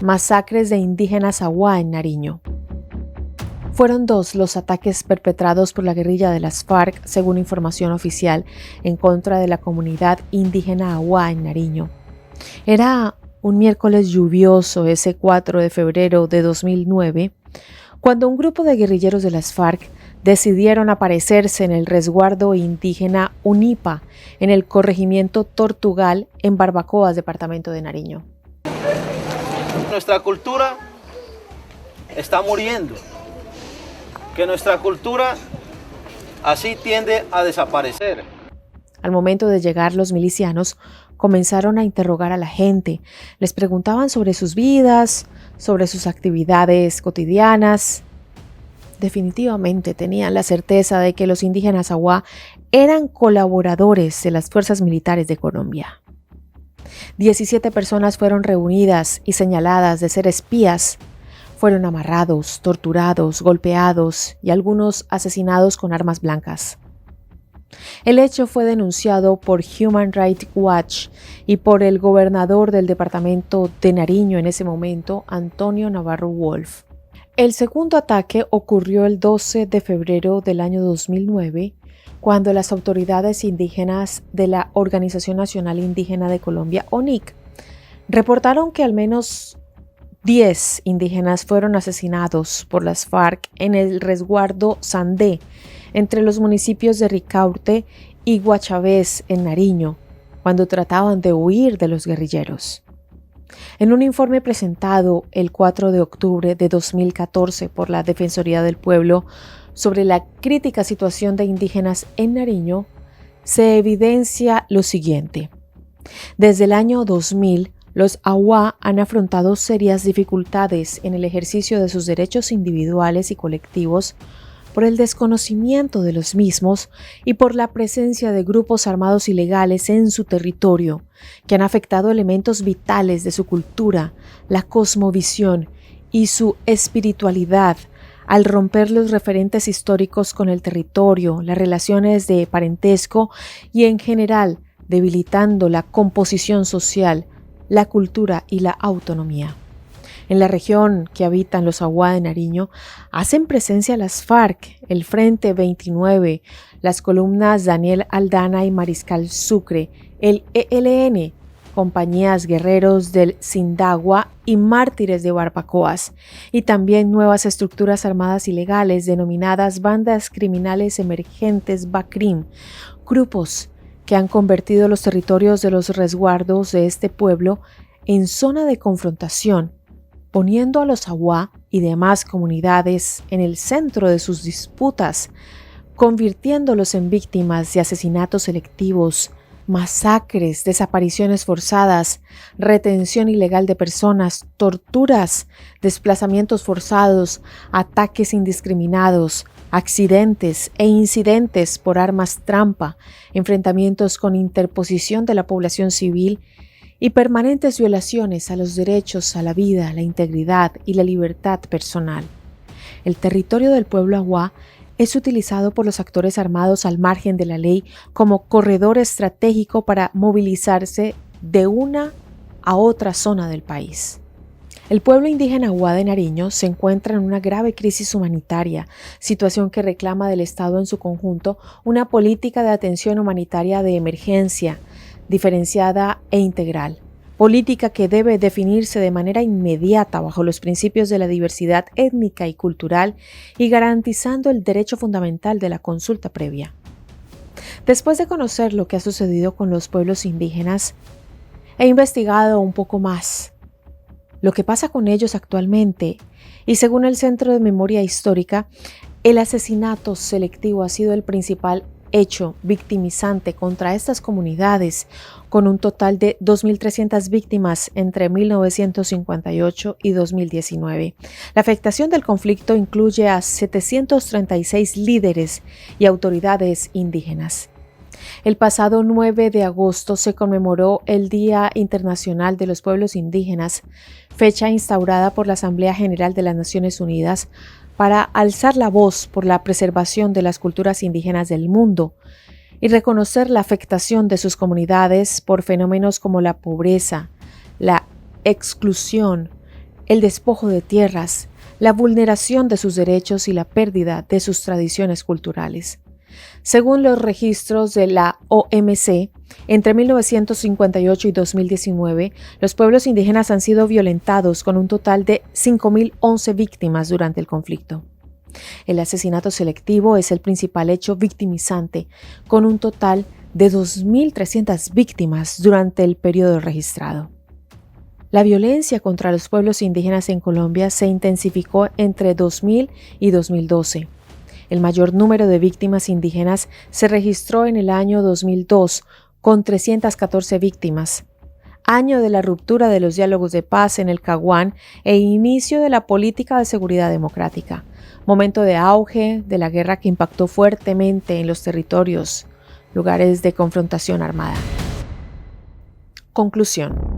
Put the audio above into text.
Masacres de indígenas Awá en Nariño. Fueron 2 los ataques perpetrados por la guerrilla de las FARC, según información oficial, en contra de la comunidad indígena Awá en Nariño. Era un miércoles lluvioso, ese 4 de febrero de 2009, cuando un grupo de guerrilleros de las FARC decidieron aparecerse en el resguardo indígena Unipa, en el corregimiento Tortugal, en Barbacoas, departamento de Nariño. Nuestra cultura está muriendo, que nuestra cultura así tiende a desaparecer. Al momento de llegar, los milicianos comenzaron a interrogar a la gente. Les preguntaban sobre sus vidas, sobre sus actividades cotidianas. Definitivamente tenían la certeza de que los indígenas Awá eran colaboradores de las fuerzas militares de Colombia. 17 personas fueron reunidas y señaladas de ser espías. Fueron amarrados, torturados, golpeados y algunos asesinados con armas blancas. El hecho fue denunciado por Human Rights Watch y por el gobernador del departamento de Nariño en ese momento, Antonio Navarro Wolf. El segundo ataque ocurrió el 12 de febrero del año 2009, cuando las autoridades indígenas de la Organización Nacional Indígena de Colombia, ONIC, reportaron que al menos 10 indígenas fueron asesinados por las FARC en el resguardo Sandé, entre los municipios de Ricaurte y Guachavés, en Nariño, cuando trataban de huir de los guerrilleros. En un informe presentado el 4 de octubre de 2014 por la Defensoría del Pueblo sobre la crítica situación de indígenas en Nariño, se evidencia lo siguiente. Desde el año 2000, los Awá han afrontado serias dificultades en el ejercicio de sus derechos individuales y colectivos por el desconocimiento de los mismos y por la presencia de grupos armados ilegales en su territorio, que han afectado elementos vitales de su cultura, la cosmovisión y su espiritualidad, al romper los referentes históricos con el territorio, las relaciones de parentesco y en general debilitando la composición social, la cultura y la autonomía. En la región que habitan los Awá de Nariño hacen presencia las FARC, el Frente 29, las columnas Daniel Aldana y Mariscal Sucre, el ELN, compañías guerreros del Sindagua y mártires de Barbacoas, y también nuevas estructuras armadas ilegales denominadas bandas criminales emergentes BACRIM, grupos que han convertido los territorios de los resguardos de este pueblo en zona de confrontación, poniendo a los Awá y demás comunidades en el centro de sus disputas, convirtiéndolos en víctimas de asesinatos selectivos, masacres, desapariciones forzadas, retención ilegal de personas, torturas, desplazamientos forzados, ataques indiscriminados, accidentes e incidentes por armas trampa, enfrentamientos con interposición de la población civil y permanentes violaciones a los derechos a la vida, la integridad y la libertad personal. El territorio del pueblo Awá es utilizado por los actores armados al margen de la ley como corredor estratégico para movilizarse de una a otra zona del país. El pueblo indígena Awá de Nariño se encuentra en una grave crisis humanitaria, situación que reclama del Estado en su conjunto una política de atención humanitaria de emergencia, diferenciada e integral, política que debe definirse de manera inmediata bajo los principios de la diversidad étnica y cultural y garantizando el derecho fundamental de la consulta previa. Después de conocer lo que ha sucedido con los pueblos indígenas, he investigado un poco más lo que pasa con ellos actualmente y según el Centro de Memoria Histórica, el asesinato selectivo ha sido el principal hecho victimizante contra estas comunidades, con un total de 2.300 víctimas entre 1958 y 2019. La afectación del conflicto incluye a 736 líderes y autoridades indígenas. El pasado 9 de agosto se conmemoró el Día Internacional de los Pueblos Indígenas, fecha instaurada por la Asamblea General de las Naciones Unidas para alzar la voz por la preservación de las culturas indígenas del mundo y reconocer la afectación de sus comunidades por fenómenos como la pobreza, la exclusión, el despojo de tierras, la vulneración de sus derechos y la pérdida de sus tradiciones culturales. Según los registros de la OMC, entre 1958 y 2019, los pueblos indígenas han sido violentados con un total de 5.011 víctimas durante el conflicto. El asesinato selectivo es el principal hecho victimizante, con un total de 2.300 víctimas durante el periodo registrado. La violencia contra los pueblos indígenas en Colombia se intensificó entre 2000 y 2012. El mayor número de víctimas indígenas se registró en el año 2002, con 314 víctimas, año de la ruptura de los diálogos de paz en el Caguán e inicio de la política de seguridad democrática, momento de auge de la guerra que impactó fuertemente en los territorios, lugares de confrontación armada. Conclusión.